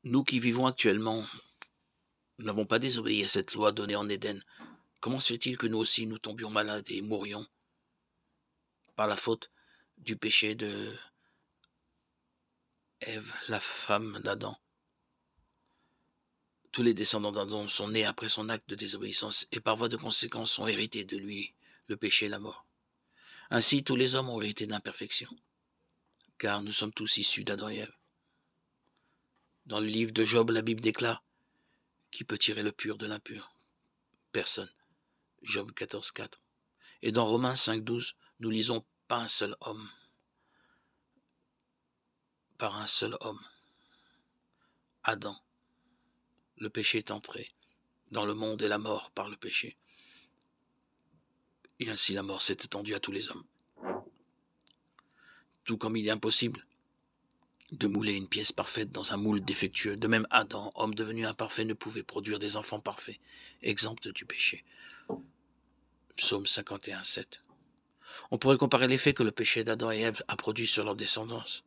Nous qui vivons actuellement, n'avons pas désobéi à cette loi donnée en Éden. Comment se fait-il que nous aussi nous tombions malades et mourions par la faute du péché de Ève, la femme d'Adam? Tous les descendants d'Adam sont nés après son acte de désobéissance et par voie de conséquence ont hérité de lui le péché et la mort. Ainsi, tous les hommes ont hérité d'imperfection, car nous sommes tous issus d'Adam et Ève. Dans le livre de Job, la Bible déclare: qui peut tirer le pur de l'impur? Personne. Job 14,4. Et dans Romains 5,12, nous lisons: pas un seul homme, par un seul homme, Adam, le péché est entré dans le monde et la mort par le péché. Et ainsi la mort s'est étendue à tous les hommes. Tout comme il est impossible de mouler une pièce parfaite dans un moule défectueux, de même Adam, homme devenu imparfait, ne pouvait produire des enfants parfaits, exempts du péché. Psaume 51,7. On pourrait comparer l'effet que le péché d'Adam et Ève a produit sur leur descendance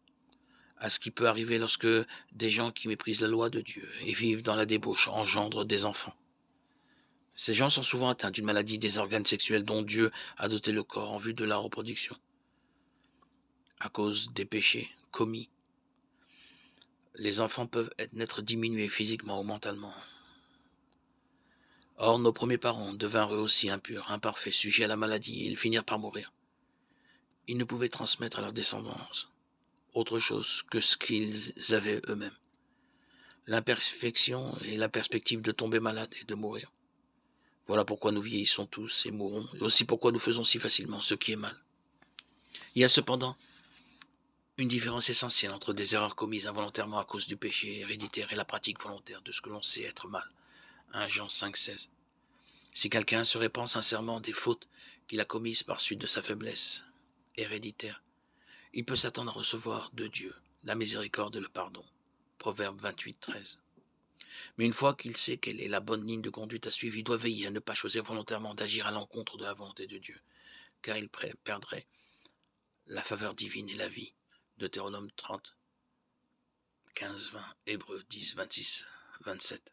à ce qui peut arriver lorsque des gens qui méprisent la loi de Dieu et vivent dans la débauche engendrent des enfants. Ces gens sont souvent atteints d'une maladie des organes sexuels dont Dieu a doté le corps en vue de la reproduction. À cause des péchés commis, les enfants peuvent naître diminués physiquement ou mentalement. Or, nos premiers parents devinrent eux aussi impurs, imparfaits, sujets à la maladie, et ils finirent par mourir. Ils ne pouvaient transmettre à leur descendance autre chose que ce qu'ils avaient eux-mêmes. L'imperfection et la perspective de tomber malade et de mourir. Voilà pourquoi nous vieillissons tous et mourons, et aussi pourquoi nous faisons si facilement ce qui est mal. Il y a cependant une différence essentielle entre des erreurs commises involontairement à cause du péché héréditaire et la pratique volontaire de ce que l'on sait être mal. 1 Jean 5,16. Si quelqu'un se répand sincèrement des fautes qu'il a commises par suite de sa faiblesse héréditaire, il peut s'attendre à recevoir de Dieu la miséricorde et le pardon. Proverbe 28,13. Mais une fois qu'il sait quelle est la bonne ligne de conduite à suivre, il doit veiller à ne pas choisir volontairement d'agir à l'encontre de la volonté de Dieu, car il perdrait la faveur divine et la vie. Deutéronome 30, 15, 20, Hébreux 10, 26, 27.